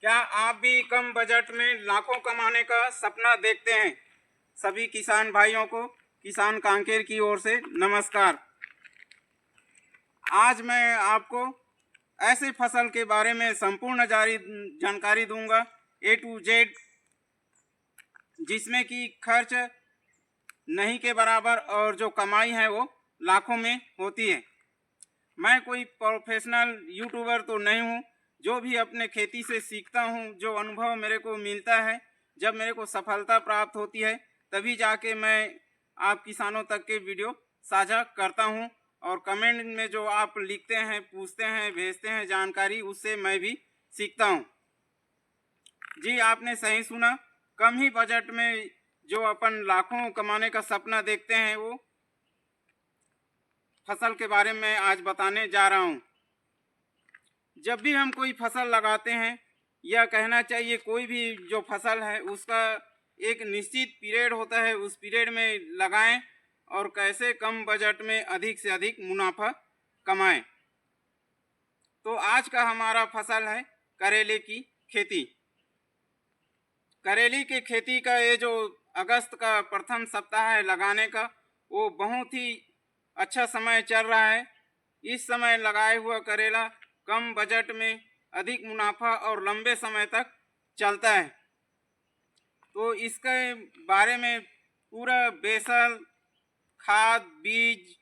क्या आप भी कम बजट में लाखों कमाने का सपना देखते हैं? सभी किसान भाइयों को किसान कांकेर की ओर से नमस्कार। आज मैं आपको ऐसे फसल के बारे में संपूर्ण जानकारी दूंगा A to Z, जिसमें कि खर्च नहीं के बराबर और जो कमाई है वो लाखों में होती है। मैं कोई प्रोफेशनल यूट्यूबर तो नहीं हूँ। जो भी अपने खेती से सीखता हूँ, जो अनुभव मेरे को मिलता है, जब मेरे को सफलता प्राप्त होती है, तभी जाके मैं आप किसानों तक के वीडियो साझा करता हूँ। और कमेंट में जो आप लिखते हैं, पूछते हैं, भेजते हैं जानकारी, उससे मैं भी सीखता हूँ। जी, आपने सही सुना। कम ही बजट में जो अपन लाखों कमाने का सपना देखते हैं, वो फसल के बारे में आज बताने जा रहा हूँ। जब भी हम कोई फसल लगाते हैं, या कहना चाहिए कोई भी जो फसल है उसका एक निश्चित पीरियड होता है, उस पीरियड में लगाएं और कैसे कम बजट में अधिक से अधिक मुनाफा कमाएं। तो आज का हमारा फसल है करेले की खेती। करेली की खेती का ये जो अगस्त का प्रथम सप्ताह है लगाने का, वो बहुत ही अच्छा समय चल रहा है। इस समय लगाए हुआ करेला कम बजट में अधिक मुनाफा और लंबे समय तक चलता है। तो इसके बारे में पूरा बेसल, खाद, बीज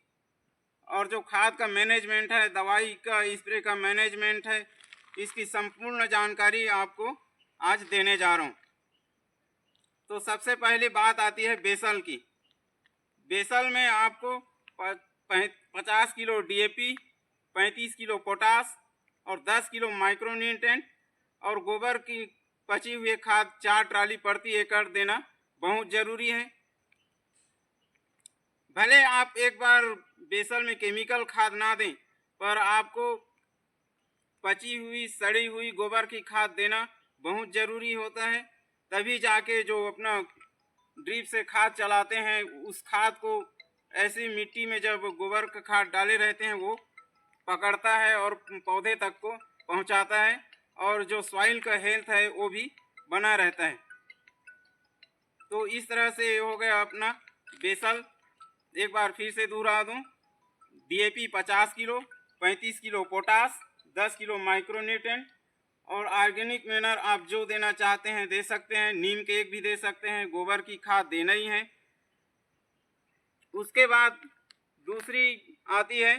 और जो खाद का मैनेजमेंट है, दवाई का स्प्रे का मैनेजमेंट है, इसकी संपूर्ण जानकारी आपको आज देने जा रहा हूँ। तो सबसे पहली बात आती है बेसल की। बेसल में आपको 50 किलो DAP, 35 किलो पोटास और 10 किलो माइक्रोन्यूट्रेंट और गोबर की पची हुई खाद 4 ट्राली प्रति एकड़ देना बहुत ज़रूरी है। भले आप एक बार बेसल में केमिकल खाद ना दें, पर आपको पची हुई सड़ी हुई गोबर की खाद देना बहुत ज़रूरी होता है। तभी जाके जो अपना ड्रिप से खाद चलाते हैं, उस खाद को ऐसी मिट्टी में जब गोबर का खाद डाले रहते हैं, वो पकड़ता है और पौधे तक को पहुंचाता है, और जो सॉइल का हेल्थ है वो भी बना रहता है। तो इस तरह से हो गया अपना बेसल। एक बार फिर से दोहरा दूं, DAP 50 kilo, 35 kilo potash, 10 kilo micronutrient और ऑर्गेनिक मैनर आप जो देना चाहते हैं दे सकते हैं। नीम केक भी दे सकते हैं, गोबर की खाद देना ही है। उसके बाद दूसरी आती है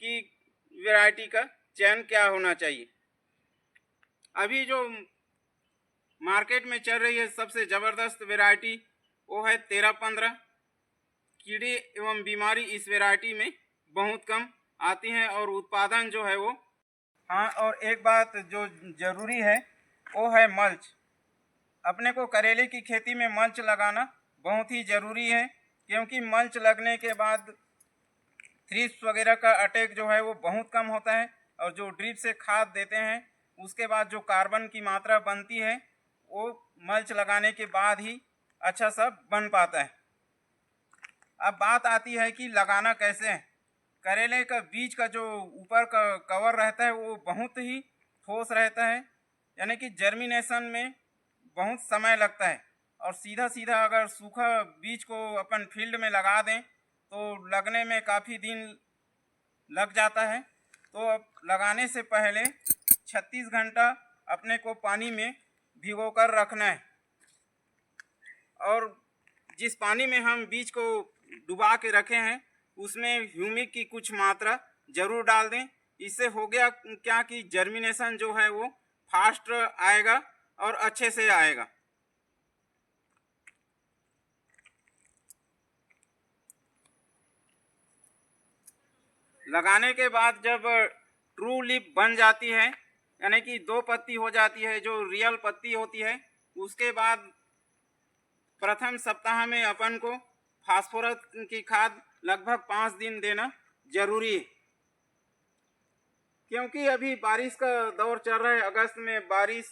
कि वैरायटी का चयन क्या होना चाहिए। अभी जो मार्केट में चल रही है सबसे ज़बरदस्त वैरायटी वो है 13-15। कीड़े एवं बीमारी इस वैरायटी में बहुत कम आती हैं और उत्पादन जो है वो, हाँ, और एक बात जो ज़रूरी है वो है मल्च। अपने को करेले की खेती में मल्च लगाना बहुत ही ज़रूरी है, क्योंकि मल्च लगने के बाद थ्रिप्स वगैरह का अटैक जो है वो बहुत कम होता है। और जो ड्रिप से खाद देते हैं उसके बाद जो कार्बन की मात्रा बनती है वो मल्च लगाने के बाद ही अच्छा सा बन पाता है। अब बात आती है कि लगाना कैसे है। करेले का बीज का जो ऊपर का कवर रहता है वो बहुत ही ठोस रहता है, यानी कि जर्मिनेशन में बहुत समय लगता है। और सीधा सीधा अगर सूखा बीज को अपन फील्ड में लगा दें तो लगने में काफ़ी दिन लग जाता है। तो अब लगाने से पहले 36 घंटा अपने को पानी में भिगो कर रखना है, और जिस पानी में हम बीज को डुबा के रखे हैं उसमें ह्यूमिक की कुछ मात्रा ज़रूर डाल दें। इससे हो गया क्या कि जर्मिनेशन जो है वो फास्ट आएगा और अच्छे से आएगा। लगाने के बाद जब ट्रू लिप बन जाती है, यानी कि 2 पत्ती हो जाती है जो रियल पत्ती होती है, उसके बाद प्रथम सप्ताह में अपन को फास्फोरस की खाद लगभग 5 दिन देना जरूरी है। क्योंकि अभी बारिश का दौर चल रहा है, अगस्त में बारिश,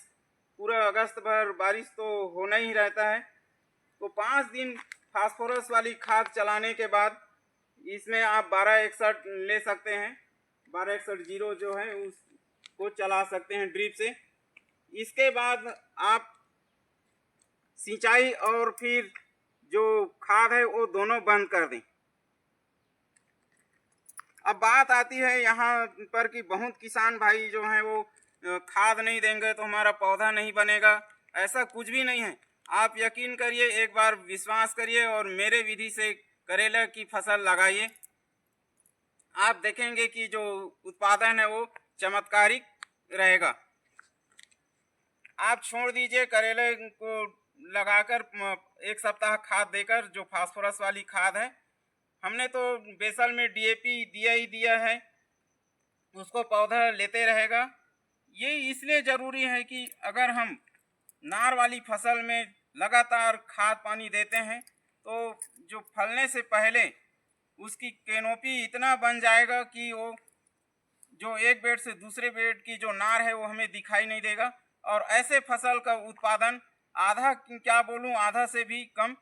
पूरा अगस्त भर बारिश तो होना ही रहता है। तो 5 दिन फास्फोरस वाली खाद चलाने के बाद इसमें आप 1261 ले सकते हैं। 1261 जीरो जो है उसको चला सकते हैं ड्रिप से। इसके बाद आप सिंचाई और फिर जो खाद है वो दोनों बंद कर दें। अब बात आती है यहाँ पर कि बहुत किसान भाई जो हैं वो खाद नहीं देंगे तो हमारा पौधा नहीं बनेगा। ऐसा कुछ भी नहीं है। आप यकीन करिए, एक बार विश्वास करिए और मेरे विधि से करेला की फसल लगाइए। आप देखेंगे कि जो उत्पादन है वो चमत्कारिक रहेगा। आप छोड़ दीजिए करेले को लगाकर एक सप्ताह खाद देकर, जो फास्फोरस वाली खाद है। हमने तो बेसल में डीएपी दिया ही दिया है, उसको पौधा लेते रहेगा। ये इसलिए ज़रूरी है कि अगर हम नार वाली फसल में लगातार खाद पानी देते हैं तो जो फलने से पहले उसकी कैनोपी इतना बन जाएगा कि वो जो एक बेड से दूसरे बेड की जो नार है वो हमें दिखाई नहीं देगा। और ऐसे फसल का उत्पादन आधा, क्या बोलूँ, आधा से भी कम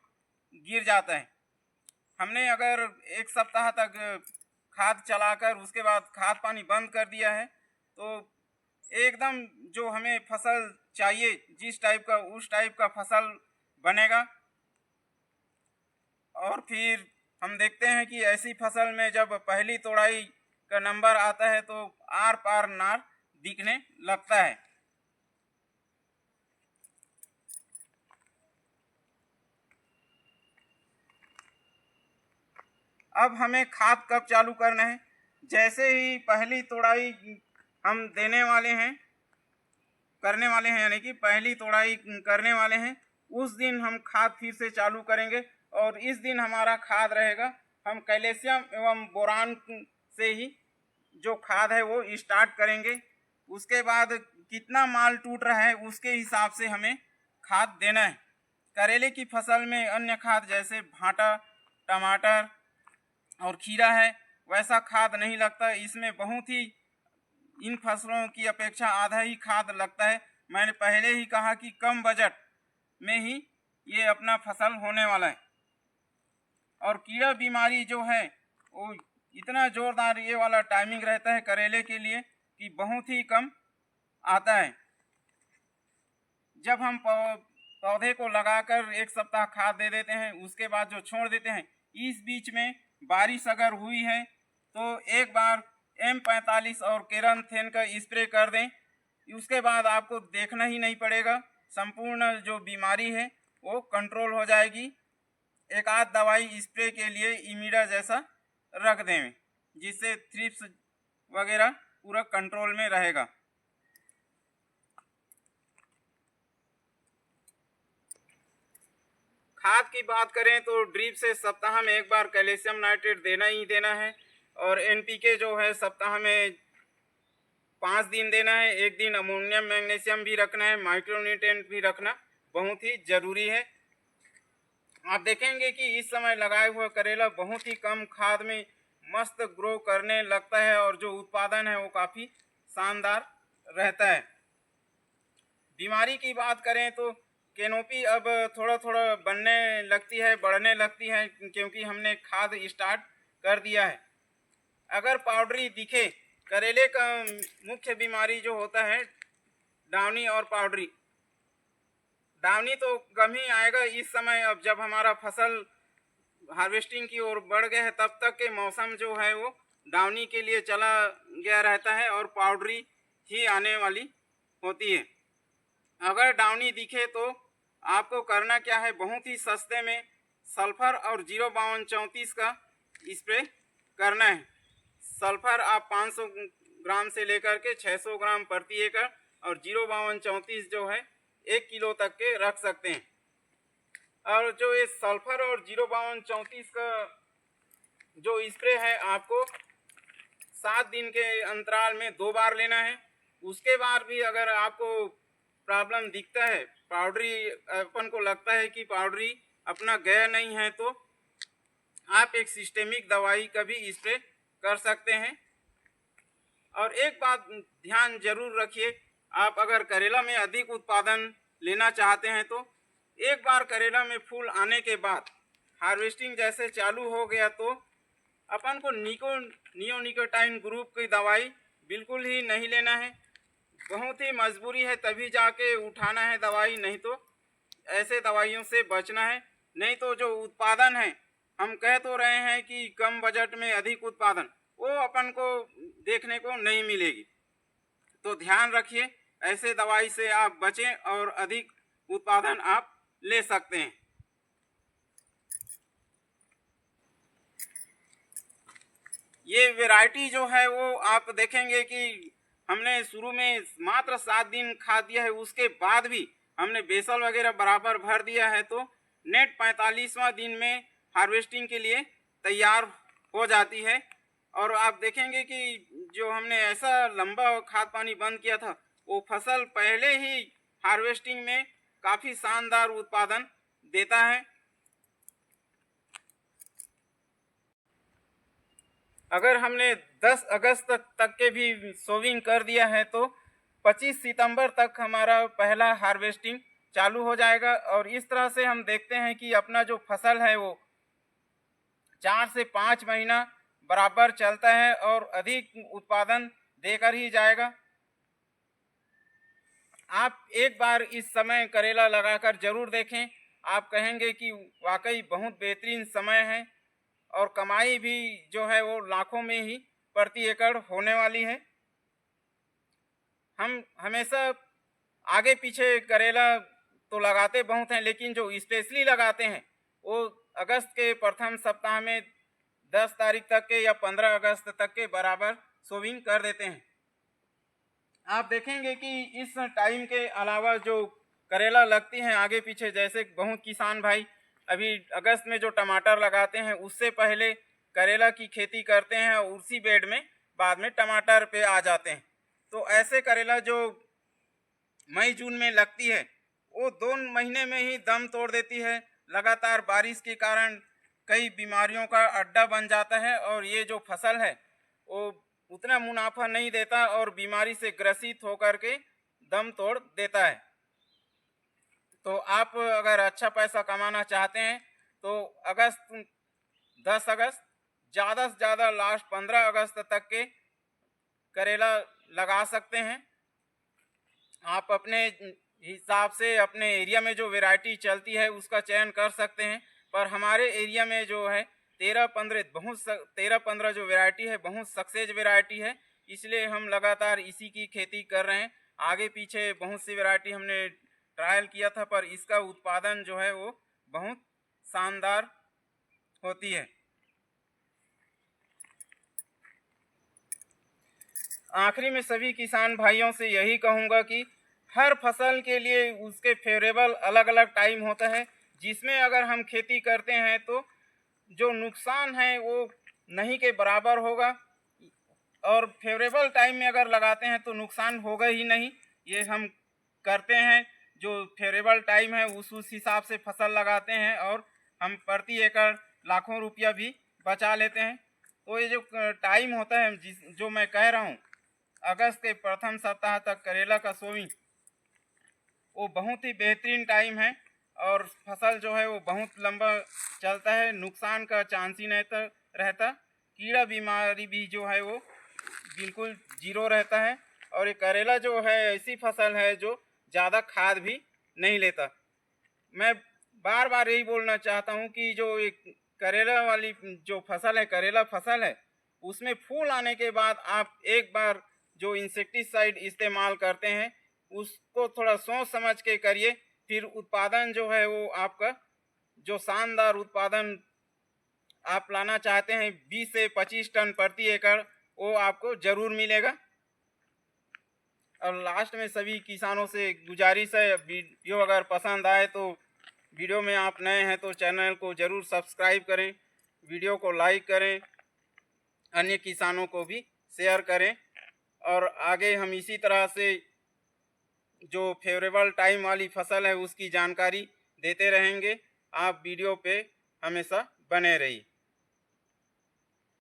गिर जाता है। हमने अगर एक सप्ताह तक खाद चलाकर उसके बाद खाद पानी बंद कर दिया है तो एकदम जो हमें फसल चाहिए जिस टाइप का, उस टाइप का फसल बनेगा। और फिर हम देखते हैं कि ऐसी फसल में जब पहली तोड़ाई का नंबर आता है तो आर पार नार दिखने लगता है। अब हमें खाद कब चालू करना है? जैसे ही पहली तोड़ाई हम करने वाले हैं, यानी कि पहली तोड़ाई करने वाले हैं, उस दिन हम खाद फिर से चालू करेंगे। और इस दिन हमारा खाद रहेगा, हम कैल्शियम एवं बोरान से ही जो खाद है वो स्टार्ट करेंगे। उसके बाद कितना माल टूट रहा है उसके हिसाब से हमें खाद देना है। करेले की फसल में अन्य खाद जैसे भांटा, टमाटर और खीरा है, वैसा खाद नहीं लगता। इसमें बहुत ही, इन फसलों की अपेक्षा आधा ही खाद लगता है। मैंने पहले ही कहा कि कम बजट में ही ये अपना फसल होने वाला है। और कीड़ा बीमारी जो है वो इतना ज़ोरदार ये वाला टाइमिंग रहता है करेले के लिए कि बहुत ही कम आता है। जब हम पौधे को लगाकर एक सप्ताह खाद दे देते हैं, उसके बाद जो छोड़ देते हैं, इस बीच में बारिश अगर हुई है तो एक बार M45 और केरान्थेन का स्प्रे कर दें। उसके बाद आपको देखना ही नहीं पड़ेगा, संपूर्ण जो बीमारी है वो कंट्रोल हो जाएगी। एक आध दवाई स्प्रे के लिए इमीडा जैसा रख दें, जिससे थ्रिप्स वगैरह पूरा कंट्रोल में रहेगा। खाद की बात करें तो ड्रिप से सप्ताह में एक बार कैल्शियम नाइट्रेट देना ही देना है। और एनपीके जो है सप्ताह में 5 दिन देना है। एक दिन अमोनियम मैग्नीशियम भी रखना है, माइक्रोन्यूट्रिएंट भी रखना बहुत ही ज़रूरी है। आप देखेंगे कि इस समय लगाए हुआ करेला बहुत ही कम खाद में मस्त ग्रो करने लगता है और जो उत्पादन है वो काफ़ी शानदार रहता है। बीमारी की बात करें तो कैनोपी अब थोड़ा थोड़ा बनने लगती है, बढ़ने लगती है, क्योंकि हमने खाद स्टार्ट कर दिया है। अगर पाउडरी दिखे, करेले का मुख्य बीमारी जो होता है डाउनी और पाउडरी। डाउनी तो कम ही आएगा इस समय, अब जब हमारा फसल हार्वेस्टिंग की ओर बढ़ गया है तब तक के मौसम जो है वो डाउनी के लिए चला गया रहता है और पाउडरी ही आने वाली होती है। अगर डाउनी दिखे तो आपको करना क्या है, बहुत ही सस्ते में सल्फर और 05234 का स्प्रे करना है। सल्फर आप 500 ग्राम से लेकर के 600 ग्राम प्रति एकड़ और 05234 जो है 1 किलो तक के रख सकते हैं। और जो ये सल्फर और 05234 का जो स्प्रे है आपको 7 दिन के अंतराल में 2 बार लेना है। उसके बाद भी अगर आपको प्रॉब्लम दिखता है, पाउडरी अपन को लगता है कि पाउडरी अपना गया नहीं है, तो आप एक सिस्टेमिक दवाई का भी स्प्रे कर सकते हैं। और एक बात ध्यान जरूर रखिए, आप अगर करेला में अधिक उत्पादन लेना चाहते हैं तो एक बार करेला में फूल आने के बाद हार्वेस्टिंग जैसे चालू हो गया तो अपन को नियोनिकोटाइन ग्रुप की दवाई बिल्कुल ही नहीं लेना है। बहुत ही मजबूरी है तभी जाके उठाना है दवाई, नहीं तो ऐसे दवाइयों से बचना है। नहीं तो जो उत्पादन है, हम कह तो रहे हैं कि कम बजट में अधिक उत्पादन, वो अपन को देखने को नहीं मिलेगी। तो ध्यान रखिए, ऐसे दवाई से आप बचें और अधिक उत्पादन आप ले सकते हैं। ये वैरायटी जो है वो आप देखेंगे कि हमने शुरू में मात्र 7 दिन खाद दिया है, उसके बाद भी हमने बेसल वगैरह बराबर भर दिया है, तो नेट 45वां दिन में हार्वेस्टिंग के लिए तैयार हो जाती है। और आप देखेंगे कि जो हमने ऐसा लंबा खाद पानी बंद किया था, वो फसल पहले ही हार्वेस्टिंग में काफ़ी शानदार उत्पादन देता है। अगर हमने 10 अगस्त तक के भी सोविंग कर दिया है तो 25 सितंबर तक हमारा पहला हार्वेस्टिंग चालू हो जाएगा। और इस तरह से हम देखते हैं कि अपना जो फसल है वो 4 से 5 महीना बराबर चलता है और अधिक उत्पादन देकर ही जाएगा। आप एक बार इस समय करेला लगाकर जरूर देखें, आप कहेंगे कि वाकई बहुत बेहतरीन समय है और कमाई भी जो है वो लाखों में ही प्रति एकड़ होने वाली है। हम हमेशा आगे पीछे करेला तो लगाते बहुत हैं, लेकिन जो स्पेशली लगाते हैं वो अगस्त के प्रथम सप्ताह में 10 तारीख तक के या 15 अगस्त तक के बराबर सोविंग कर देते हैं। आप देखेंगे कि इस टाइम के अलावा जो करेला लगती हैं आगे पीछे, जैसे बहुत किसान भाई अभी अगस्त में जो टमाटर लगाते हैं उससे पहले करेला की खेती करते हैं और उसी बेड में बाद में टमाटर पे आ जाते हैं। तो ऐसे करेला जो मई जून में लगती है वो 2 महीने में ही दम तोड़ देती है। लगातार बारिश के कारण कई बीमारियों का अड्डा बन जाता है और ये जो फसल है वो उतना मुनाफा नहीं देता और बीमारी से ग्रसित होकर के दम तोड़ देता है। तो आप अगर अच्छा पैसा कमाना चाहते हैं तो 10 अगस्त ज़्यादा से ज़्यादा लास्ट 15 अगस्त तक के करेला लगा सकते हैं। आप अपने हिसाब से अपने एरिया में जो वैरायटी चलती है उसका चयन कर सकते हैं, पर हमारे एरिया में जो है 13-15 जो वैरायटी है बहुत सक्सेस वैरायटी है, इसलिए हम लगातार इसी की खेती कर रहे हैं। आगे पीछे बहुत सी वैरायटी हमने ट्रायल किया था, पर इसका उत्पादन जो है वो बहुत शानदार होती है। आखिरी में सभी किसान भाइयों से यही कहूँगा कि हर फसल के लिए उसके फेवरेबल अलग अलग टाइम होता है, जिसमें अगर हम खेती करते हैं तो जो नुकसान है वो नहीं के बराबर होगा, और फेवरेबल टाइम में अगर लगाते हैं तो नुकसान होगा ही नहीं। ये हम करते हैं, जो फेवरेबल टाइम है उस हिसाब से फसल लगाते हैं और हम प्रति एकड़ लाखों रुपया भी बचा लेते हैं। तो ये जो टाइम होता है जो मैं कह रहा हूँ अगस्त के प्रथम सप्ताह तक करेला का सोविंग, वो बहुत ही बेहतरीन टाइम है और फसल जो है वो बहुत लंबा चलता है, नुकसान का चांस ही नहीं रहता, कीड़ा बीमारी भी जो है वो बिल्कुल जीरो रहता है। और ये करेला जो है ऐसी फसल है जो ज़्यादा खाद भी नहीं लेता। मैं बार बार यही बोलना चाहता हूँ कि जो एक करेला वाली जो फसल है, करेला फसल है, उसमें फूल आने के बाद आप एक बार जो इंसेक्टिसाइड इस्तेमाल करते हैं उसको थोड़ा सोच समझ के करिए, फिर उत्पादन जो है वो आपका जो शानदार उत्पादन आप लाना चाहते हैं 20 से 25 टन प्रति एकड़, वो आपको ज़रूर मिलेगा। और लास्ट में सभी किसानों से गुजारिश है, वीडियो अगर पसंद आए तो वीडियो में आप नए हैं तो चैनल को ज़रूर सब्सक्राइब करें, वीडियो को लाइक करें, अन्य किसानों को भी शेयर करें और आगे हम इसी तरह से जो फेवरेबल टाइम वाली फसल है उसकी जानकारी देते रहेंगे। आप वीडियो पे हमेशा बने रहिए।